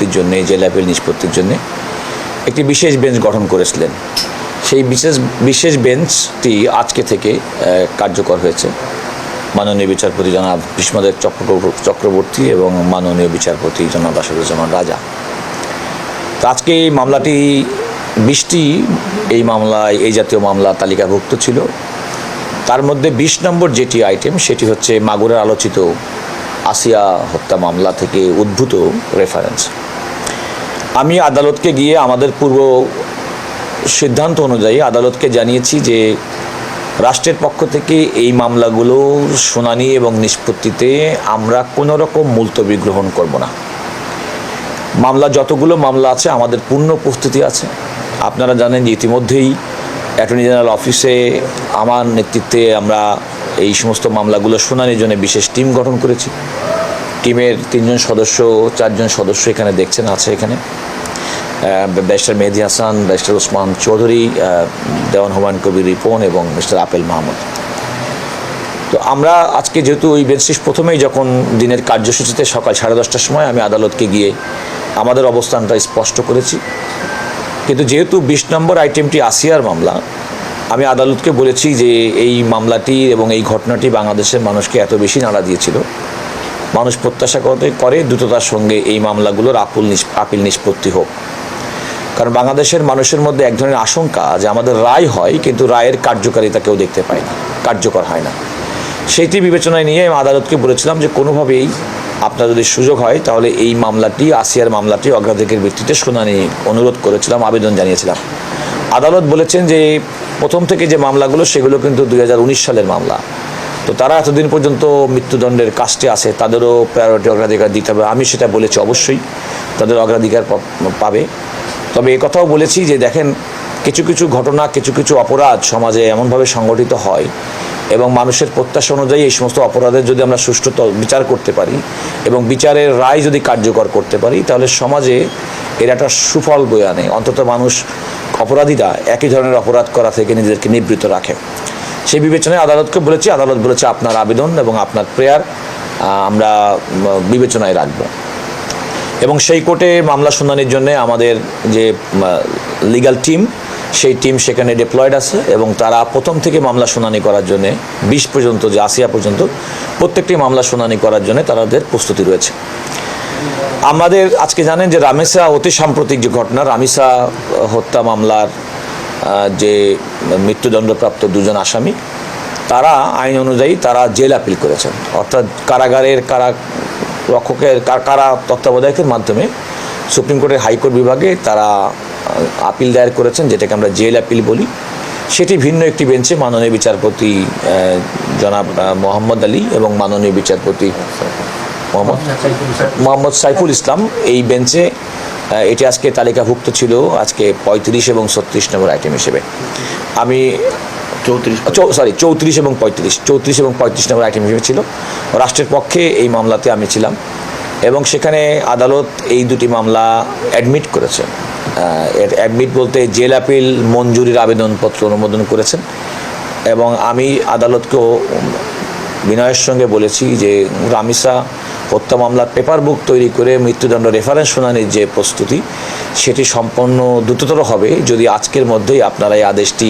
নিষ্পত্তির জন্য, jail appeal নিষ্পত্তির জন্য একটি বিশেষ বেঞ্চ গঠন করেছিলেন। সেই বিশেষ বেঞ্চটি আজকে থেকে কার্যকর হয়েছে। মাননীয় বিচারপতি জনাব ভীষ্মদেব চক্রবর্তী এবং মাননীয় বিচারপতি জনাব রাশেদুজ্জামান রাজা। তো আজকে এই মামলাটি 20টি এই মামলায় এই জাতীয় মামলা তালিকাভুক্ত ছিল। তার মধ্যে 20 নম্বর যেটি আইটেম সেটি হচ্ছে মাগুরার আলোচিত আসিয়া হত্যা মামলা থেকে উদ্ভূত রেফারেন্স। আমি আদালতকে গিয়ে আমাদের পূর্ব সিদ্ধান্ত অনুযায়ী আদালতকে জানিয়েছি যে রাষ্ট্রের পক্ষ থেকে এই মামলাগুলো শুনানি এবং নিষ্পত্তিতে আমরা কোনো রকম মুলতবি গ্রহণ করব না। মামলা যতগুলো মামলা আছে আমাদের পূর্ণ প্রস্তুতি আছে। আপনারা জানেন যে ইতিমধ্যেই অ্যাটর্নি জেনারেল অফিসে আমার নেতৃত্বে আমরা এই সমস্ত মামলাগুলো শুনানির জন্য বিশেষ টিম গঠন করেছি। টিমের 3জন সদস্য 4জন সদস্য এখানে দেখছেন আছে এখানে ব্যারিস্টার মেহেদী হাসান, ব্যারিস্টার ওসমান চৌধুরী, দেওয়ান হুমায়ুন কবির রিপন এবং মিস্টার আপেল মাহমুদ। তো আমরা আজকে যেহেতু ওই বেঞ্চটি প্রথমেই যখন দিনের কার্যসূচিতে সকাল 10:30টার সময় আমি আদালতকে গিয়ে আমাদের অবস্থানটা স্পষ্ট করেছি, কিন্তু যেহেতু 20 নম্বর আইটেমটি আসিয়ার মামলা, আমি আদালতকে বলেছি যে এই মামলাটি এবং এই ঘটনাটি বাংলাদেশের মানুষকে এত বেশি নাড়া দিয়েছিল, মানুষ প্রত্যাশা করে দ্রুততার সঙ্গে এই মামলাগুলোর আপিল নিষ্পত্তি হোক। কারণ বাংলাদেশের মানুষের মধ্যে এক ধরনের আশঙ্কা যে আমাদের রায় হয় কিন্তু রায়ের কার্যকারিতা কেউ দেখতে পায় না, কার্যকর হয় না। সেইটি বিবেচনায় নিয়ে আমি আদালতকে বলেছিলাম যে কোনোভাবেই আপনার যদি সুযোগ হয় তাহলে এই মামলাটি আসিয়ার মামলাটি অগ্রাধিকারের ভিত্তিতে শুনানি অনুরোধ করেছিলাম, আবেদন জানিয়েছিলাম। আদালত বলেছেন যে প্রথম থেকে যে মামলাগুলো সেগুলো কিন্তু 2019 সালের মামলা, তো তারা এতদিন পর্যন্ত মৃত্যুদণ্ডের কাস্টে আছে, তাদেরও প্রায়োরিটি অগ্রাধিকার দিতে হবে। আমি সেটা বলেছি, অবশ্যই তাদের অগ্রাধিকার পাবে। তবে কথাও বলেছি যে দেখেন, কিছু কিছু ঘটনা, কিছু কিছু অপরাধ সমাজে এমনভাবে সংগঠিত হয় এবং মানুষের প্রত্যাশা অনুযায়ী এই সমস্ত অপরাধের যদি আমরা সুষ্ঠু বিচার করতে পারি এবং বিচারের রায় যদি কার্যকর করতে পারি তাহলে সমাজে এর একটা সুফল বয়ে আনে। অন্তত মানুষ, অপরাধীরা একই ধরনের অপরাধ করা থেকে নিজেদেরকে নিবৃত্ত রাখে। সেই বিবেচনায় আদালতকে বলেছি, আদালত বলেছে আপনার আবেদন এবং আপনার প্রেয়ার আমরা বিবেচনায় রাখব। এবং সেই কোর্টে মামলা শুনানির জন্য আমাদের যে লিগ্যাল টিম, সেই টিম সেখানে ডিপ্লয়েড আছে এবং তারা প্রথম থেকে মামলা শুনানি করার জন্য 20 পর্যন্ত, যে আসিয়া পর্যন্ত প্রত্যেকটি মামলা শুনানি করার জন্য তাদের প্রস্তুতি রয়েছে। আমাদের আজকে জানেন যে রামেসা অতি সাম্প্রতিক যে ঘটনা, রামেসা হত্যা মামলার যে মৃত্যুদণ্ডপ্রাপ্ত 2জন আসামি, তারা আইন অনুযায়ী তারা জেল আপিল করেছেন, অর্থাৎ কারাগারের কারা তত্ত্বাবধায়কের মাধ্যমে সুপ্রিম কোর্টের হাইকোর্ট বিভাগে তারা আপিল দায়ের করেছেন, যেটাকে আমরা জেল আপিল বলি। সেটি ভিন্ন একটি বেঞ্চে মাননীয় বিচারপতি জনাব মোহাম্মদ আলী এবং মাননীয় বিচারপতি মোহাম্মদ সাইফুল ইসলাম, এই বেঞ্চে এটি আজকে তালিকাভুক্ত ছিল আজকে 35 এবং 36 নম্বর আইটেম হিসেবে। আমি 34 এবং 35 নম্বর আইটেম হিসেবে ছিল। রাষ্ট্রের পক্ষে এই মামলাতে আমি ছিলাম এবং সেখানে আদালত এই দুটি মামলা অ্যাডমিট করেছে। অ্যাডমিট বলতে জেল আপিল মঞ্জুরির আবেদনপত্র অনুমোদন করেছেন এবং আমি আদালতকেও বিনয়ের সঙ্গে বলেছি যে রামেসা হত্যা মামলার পেপার বুক তৈরি করে মৃত্যুদণ্ড রেফারেন্স শুনানির যে প্রস্তুতি, সেটি সম্পন্ন দ্রুততর হবে যদি আজকের মধ্যেই আপনারা এই আদেশটি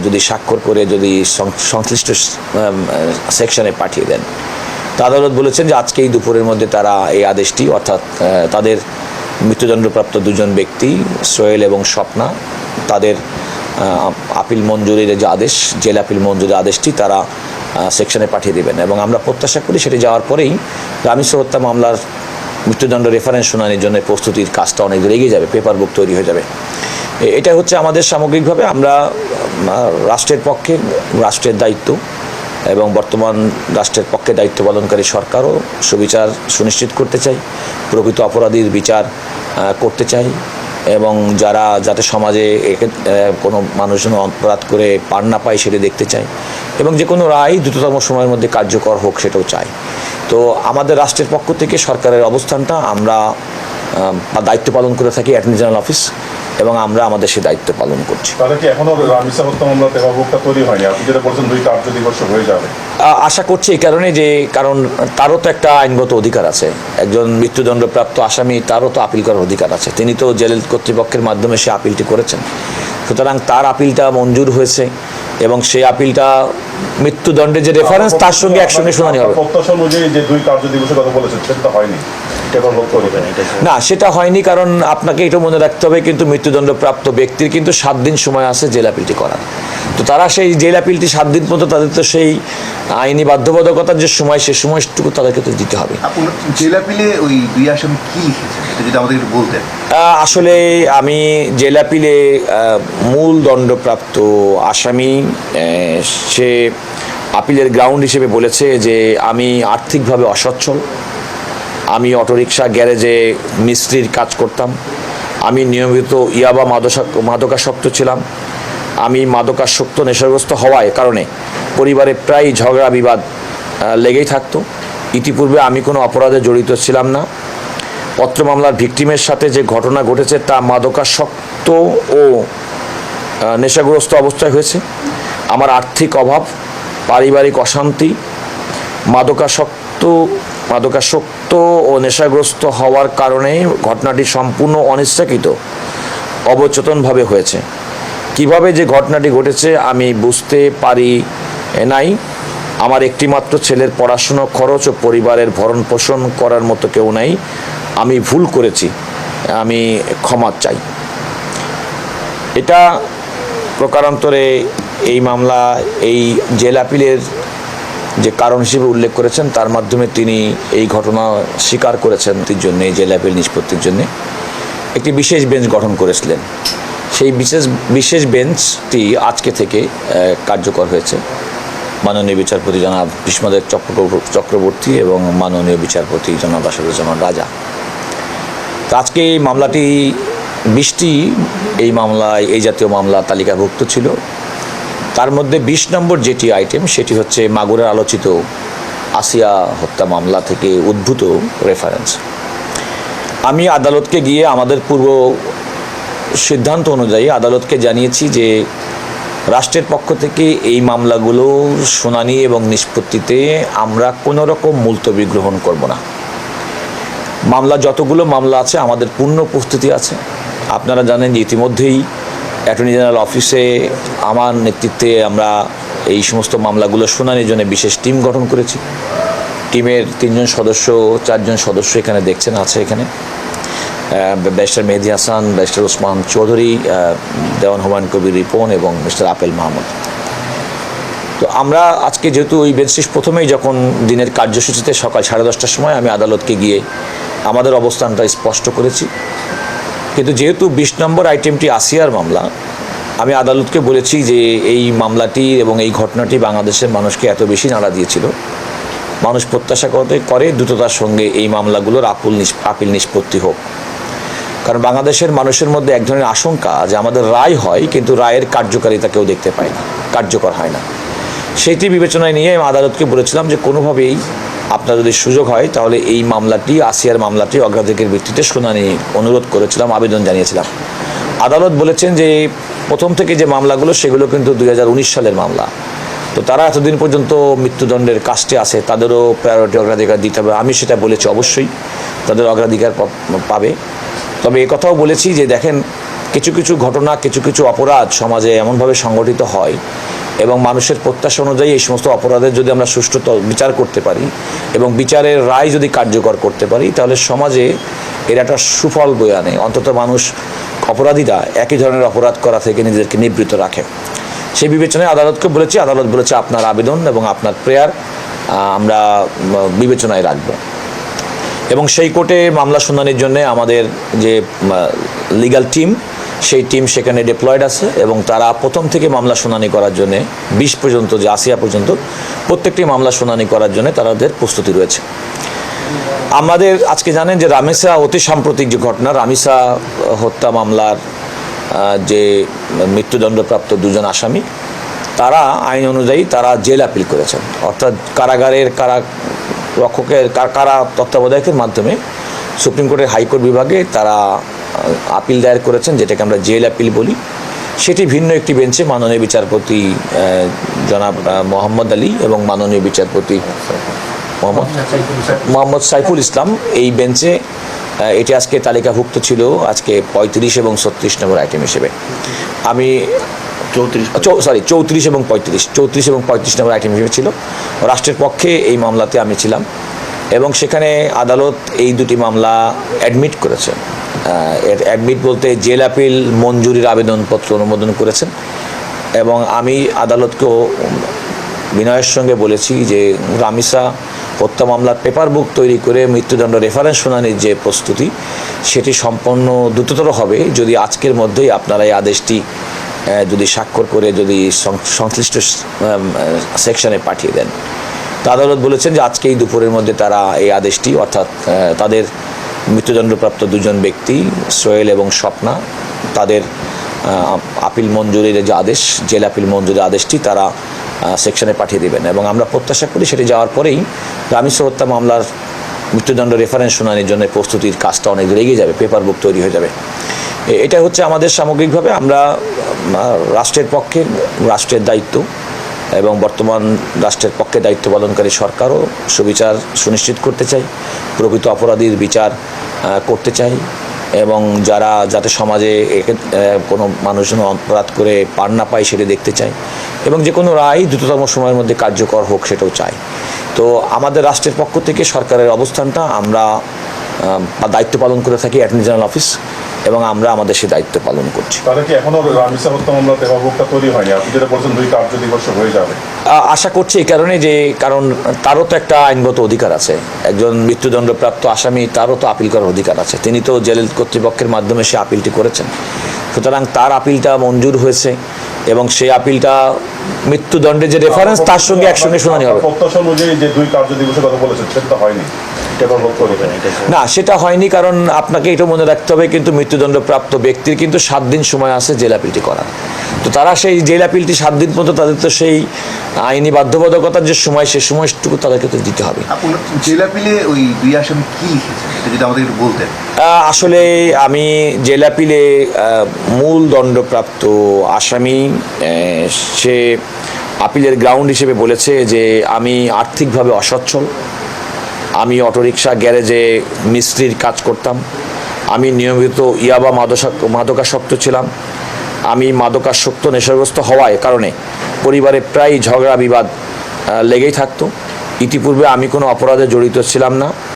যদি স্বাক্ষর করে যদি সংশ্লিষ্ট সেকশনে পাঠিয়ে দেন। তা আদালত বলেছেন যে আজকেই দুপুরের মধ্যে তারা এই আদেশটি, অর্থাৎ তাদের মৃত্যুদণ্ডপ্রাপ্ত 2জন ব্যক্তি সোহেল এবং স্বপ্না, তাদের আপিল মঞ্জুরির যে আদেশ, জেল আপিল মঞ্জুরির আদেশটি তারা সেকশনে পাঠিয়ে দেবেন এবং আমরা প্রত্যাশা করি সেটি যাওয়ার পরেই রামেসা হত্যা মামলার মৃত্যুদণ্ড রেফারেন্স শুনানির জন্য প্রস্তুতির কাজটা অনেক দূর এগিয়ে যাবে, পেপার বুক তৈরি হয়ে যাবে। এটা হচ্ছে আমাদের সামগ্রিকভাবে আমরা রাষ্ট্রের পক্ষে, রাষ্ট্রের দায়িত্ব এবং বর্তমান রাষ্ট্রের পক্ষে দায়িত্ব পালনকারী সরকারও সুবিচার সুনিশ্চিত করতে চাই, প্রকৃত অপরাধীর বিচার করতে চাই এবং যাতে সমাজে কোনো মানুষ যেন অপরাধ করে পার না পায় সেটা দেখতে চাই এবং যে কোনো রায় দ্রুততম সময়ের মধ্যে কার্যকর হোক সেটাও চাই। তো আমাদের রাষ্ট্রের পক্ষ থেকে সরকারের অবস্থানটা আমরা দায়িত্ব পালন করে থাকি অ্যাটর্নি জেনারেল অফিস এবং আমরা আমাদের সেই দায়িত্ব পালন করছি। তাহলে কি এখনো রামিসা হত্যা মামলাতে অভিযোগটা তৈরি হয়নি? আপনি যেটা বলছেন 2 কার্যদিবস হয়ে যাবে। আশা করছি এই কারণে কারণ তারও তো একটা আইনগত অধিকার আছে, একজন মৃত্যুদণ্ডপ্রাপ্ত আসামি তারও তো আপিল করার অধিকার আছে। তিনি তো জেল কর্তৃপক্ষের মাধ্যমে সে আপিলটি করেছেন, সুতরাং তার আপিলটা মঞ্জুর হয়েছে এবং সেই আপিলটা মৃত্যুদণ্ডের যে রেফারেন্স তার সঙ্গে একসঙ্গে শুনানি হবে। প্রত্যাশা অনুযায়ী যে 2 কার্যদিবসের কথা বলেছেন সেটা হয়নি, না সেটা হয়নি, কারণ আপনাকে এটা মনে রাখতে হবে কিন্তু মৃত্যুদণ্ডপ্রাপ্ত ব্যক্তির কিন্তু 7 দিন সময় আছে জেল আপিলটি করার। তো তারা সেই জেল আপিলটি 7 দিন পর্যন্ত তাদের তো সেই আইনি বাধ্যবাধকতার যে সময় সে সময়টুকু তাদেরকে তো দিতে হবে। জেল আপিলে ওই 2 আসামি কি লিখেছেন এটা যদি আমাদের একটু বলতেন। আসলে আমি জেল আপিলে মূল দণ্ডপ্রাপ্ত আসামি সে আপিলের গ্রাউন্ড হিসেবে বলেছে যে আমি আর্থিকভাবে অসচ্ছল, আমি অটোরিকশা গ্যারেজে মিস্ত্রির কাজ করতাম, আমি নিয়মিত ইয়াবা মাদকাসক্ত ছিলাম, আমি মাদকাসক্ত নেশাগ্রস্ত হওয়ায় কারণে পরিবারে প্রায় ঝগড়া বিবাদ লেগেই থাকতো। ইতিপূর্বে আমি কোনো অপরাধে জড়িত ছিলাম না। পত্র মামলার ভিকটিমের সাথে যে ঘটনা ঘটেছে তা মাদকাসক্ত ও নেশাগ্রস্ত অবস্থায় হয়েছে। আমার আর্থিক অভাব, পারিবারিক অশান্তি, মাদকাসক্ত ও নেশাগ্রস্ত হওয়ার কারণে ঘটনাটি সম্পূর্ণ অনিচ্ছাকৃত অবচেতনভাবে হয়েছে। কিভাবে যে ঘটনাটি ঘটেছে আমি বুঝতে পারি নাই। আমার একটিমাত্র ছেলের পড়াশুনো খরচ ও পরিবারের ভরণ পোষণ করার মতো কেউ নাই। আমি ভুল করেছি, আমি ক্ষমা চাই। এটা প্রকারান্তরে এই মামলা এই জেল আপিলের যে কারণ হিসেবে উল্লেখ করেছেন তার মাধ্যমে তিনি এই ঘটনা স্বীকার করেছেন। এর জন্য এই জেল আপিল নিষ্পত্তির জন্য একটি বিশেষ বেঞ্চ গঠন করেছিলেন। সেই বিশেষ বেঞ্চটি আজকে থেকে কার্যকর হয়েছে। মাননীয় বিচারপতি জনাব ভীষ্মদেব চক্রবর্তী এবং মাননীয় বিচারপতি জনাব আসাদুজ্জামান রাজা। তো আজকে এই মামলাটি 20টি এই মামলায় এই জাতীয় মামলা তালিকাভুক্ত ছিল। তার মধ্যে 20 নম্বর যেটি আইটেম সেটি হচ্ছে মাগুরার আলোচিত আসিয়া হত্যা মামলা থেকে উদ্ভূত রেফারেন্স। আমি আদালতকে গিয়ে আমাদের পূর্ব সিদ্ধান্ত অনুযায়ী আদালতকে জানিয়েছি যে রাষ্ট্রের পক্ষ থেকে এই মামলাগুলো শুনানি এবং নিষ্পত্তিতে আমরা কোনো রকম মুলতবি গ্রহণ করব না। মামলা যতগুলো মামলা আছে আমাদের পূর্ণ প্রস্তুতি আছে। আপনারা জানেন যে ইতিমধ্যেই অ্যাটর্নি জেনারেল অফিসে আমার নেতৃত্বে আমরা এই সমস্ত মামলাগুলো শুনানির জন্য বিশেষ টিম গঠন করেছি। টিমের 3 জন সদস্য 4 জন সদস্য এখানে দেখছেন আছে এখানে ব্যারিস্টার মেহেদি হাসান, ব্যারিস্টার ওসমান চৌধুরী, দেওয়ান হুমায়ুন কবির রিপন এবং মিস্টার আপেল মাহমুদ। তো আমরা আজকে যেহেতু ওই বেঞ্চটি প্রথমেই যখন দিনের কার্যসূচিতে সকাল 10:30টার সময় আমি আদালতকে গিয়ে আমাদের অবস্থানটা স্পষ্ট করেছি, কিন্তু যেহেতু 20 নম্বর আইটেমটি আসিয়ার মামলা, আমি আদালতকে বলেছি যে এই মামলাটি এবং এই ঘটনাটি বাংলাদেশের মানুষকে এত বেশি নাড়া দিয়েছিল, মানুষ প্রত্যাশা করে দ্রুততার সঙ্গে এই মামলাগুলোর আপিল নিষ্পত্তি হোক। কারণ বাংলাদেশের মানুষের মধ্যে এক ধরনের আশঙ্কা যে আমাদের রায় হয় কিন্তু রায়ের কার্যকারিতা কেউ দেখতে পায় না, কার্যকর হয় না। সেইটি বিবেচনায় নিয়ে আমি আদালতকে বলেছিলাম যে কোনোভাবেই আপনার যদি সুযোগ হয় তাহলে এই মামলাটি আসিয়ার মামলাটি অগ্রাধিকারের ভিত্তিতে শুনানি অনুরোধ করেছিলাম, আবেদন জানিয়েছিলাম। আদালত বলেছেন যে প্রথম থেকে যে মামলাগুলো সেগুলো কিন্তু 2019 সালের মামলা, তো তারা এতদিন পর্যন্ত মৃত্যুদণ্ডের কাস্টে আছে, তাদেরও প্রায়োরিটি অগ্রাধিকার দিতে হবে। আমি সেটা বলেছি, অবশ্যই তাদের অগ্রাধিকার পাবে। তবে কথাও বলেছি যে দেখেন, কিছু কিছু ঘটনা, কিছু কিছু অপরাধ সমাজে এমনভাবে সংগঠিত হয় এবং মানুষের প্রত্যাশা অনুযায়ী এই সমস্ত অপরাধের যদি আমরা সুষ্ঠু বিচার করতে পারি এবং বিচারের রায় যদি কার্যকর করতে পারি তাহলে সমাজে এর একটা সুফল বয়ে আনে। অন্তত মানুষ, অপরাধীরা একই ধরনের অপরাধ করা থেকে নিজেদেরকে নিবৃত্ত রাখে। সেই বিবেচনায় আদালতকে বলেছি, আদালত বলেছে আপনার আবেদন এবং আপনার প্রেয়ার আমরা বিবেচনায় রাখব। এবং সেই কোর্টে মামলা শুনানির জন্য আমাদের যে লিগ্যাল টিম, সেই টিম সেখানে ডিপ্লয়েড আছে এবং তারা প্রথম থেকে মামলা শুনানি করার জন্য 20 পর্যন্ত, যে আসিয়া পর্যন্ত প্রত্যেকটি মামলা শুনানি করার জন্য তাদের প্রস্তুতি রয়েছে। আমাদের আজকে জানেন যে রামিসা অতি সাম্প্রতিক যে ঘটনা, রামিসা হত্যা মামলার যে মৃত্যুদণ্ডপ্রাপ্ত 2 জন আসামি, তারা আইন অনুযায়ী তারা জেল আপিল করেছেন, অর্থাৎ কারাগারের কারা তত্ত্বাবধায়কের মাধ্যমে সুপ্রিম কোর্টের হাইকোর্ট বিভাগে তারা আপিল দায়ের করেছেন, যেটাকে আমরা জেল আপিল বলি, সেটি ভিন্ন একটি বেঞ্চে মাননীয় বিচারপতি জনাব মোহাম্মদ আলী এবং মাননীয় বিচারপতি মোহাম্মদ সাইফুল ইসলাম এই বেঞ্চে এটি আজকে তালিকাভুক্ত ছিল আজকে 35 এবং 36 নম্বর আইটেম হিসেবে। আমি 34 এবং 35 নম্বর আইটেম হিসেবে ছিল। রাষ্ট্রের পক্ষে এই মামলাতে আমি ছিলাম এবং সেখানে আদালত এই দুটি মামলা অ্যাডমিট করেছেন। অ্যাডমিট বলতে জেল আপিল মঞ্জুরির আবেদনপত্র অনুমোদন করেছেন এবং আমি আদালতকেও বিনয়ের সঙ্গে বলেছি যে রামিসা হত্যা মামলার পেপার বুক তৈরি করে মৃত্যুদণ্ড রেফারেন্স শুনানির যে প্রস্তুতি, সেটি সম্পন্ন দ্রুততর হবে যদি আজকের মধ্যেই আপনারা এই আদেশটি যদি স্বাক্ষর করে যদি সংশ্লিষ্ট সেকশনে পাঠিয়ে দেন। তো আদালত বলেছেন যে আজকেই দুপুরের মধ্যে তারা এই আদেশটি, অর্থাৎ তাদের মৃত্যুদণ্ডপ্রাপ্ত দুজন ব্যক্তি সোহেল এবং স্বপ্না, তাদের আপিল মঞ্জুরির যে আদেশ, জেল আপিল মঞ্জুরির আদেশটি তারা সেকশনে পাঠিয়ে দেবেন এবং আমরা প্রত্যাশা করি সেটি যাওয়ার পরেই রামিসা হত্যা মামলার মৃত্যুদণ্ড রেফারেন্স শুনানির জন্য প্রস্তুতির কাজটা অনেক দূর এগিয়ে যাবে, পেপার বুক তৈরি হয়ে যাবে। এটা হচ্ছে আমাদের সামগ্রিকভাবে আমরা রাষ্ট্রের পক্ষে, রাষ্ট্রের দায়িত্ব এবং বর্তমান রাষ্ট্রের পক্ষে দায়িত্ব পালনকারী সরকারও সুবিচার সুনিশ্চিত করতে চাই, প্রকৃত অপরাধীর বিচার করতে চাই এবং যারা যাতে সমাজে কোনো মানুষ যেন অপরাধ করে পার না পায় সেটা দেখতে চাই এবং যে কোনো রায় দ্রুততম সময়ের মধ্যে কার্যকর হোক সেটাও চাই। তো আমাদের রাষ্ট্রের পক্ষ থেকে সরকারের অবস্থানটা আমরা দায়িত্ব পালন করে থাকি অ্যাটর্নি জেনারেল অফিস এবং আমরা আমাদের সেই দায়িত্ব পালন করছি। তাহলে কি এখনো রামিসা হত্যা মামলা পেপারবুকটা তৈরি হয়নি? আপনি যেটা বলছেন 2 কার্য দিবস হয়ে যাবে। আশা করছি এই কারণে যে কারণ তারও তো একটা আইনগত অধিকার আছে, একজন মৃত্যুদণ্ডপ্রাপ্ত আসামি তারও তো আপিল করার অধিকার আছে, তিনি তো জেল কর্তৃপক্ষের মাধ্যমে সে আপিলটি করেছেন, সুতরাং তার আপিলটা মঞ্জুর হয়েছে এবং সেই আপিলটা মৃত্যুদণ্ডের যে রেফারেন্স তার সঙ্গে একসঙ্গে শুনানি হবে। প্রত্যাশা অনুযায়ী যে 2 কার্য দিবসের কথা বলেছেন সেটা হয়নি, পেপারবুক তৈরি হয়নি। না, সেটা হয়নি, কারণ আপনাকে এটা মনে রাখতে হবে কিন্তু মৃত্যুদণ্ডপ্রাপ্ত ব্যক্তির কিন্তু 7 দিন সময় আছে জেল আপিলটি করার। তো তারা সেই জেল আপিলটি 7 দিন পর্যন্ত তাদের তো সেই আইনি বাধ্যবাধকতার যে সময়, সে সময়টুকু তাদেরকে তো দিতে হবে। আপনার জেল আপিলে ওই 2 আসামি কি লিখেছেন এটা যদি আমাদের একটু বলতেন। আসলে আমি জেল আপিলে মূল দণ্ডপ্রাপ্ত আসামি সে আপিলের গ্রাউন্ড হিসেবে বলেছে যে আমি আর্থিকভাবে অসচ্ছল, আমি অটোরিকশা গ্যারেজে মিস্ত্রির কাজ করতাম, আমি নিয়মিত ইয়াবা মাদকাসক্ত ছিলাম, আমি মাদকাসক্ত নেশাগ্রস্ত হওয়ার কারণে পরিবারে প্রায় ঝগড়া বিবাদ লেগেই থাকতো। ইতিপূর্বে আমি কোনো অপরাধে জড়িত ছিলাম না।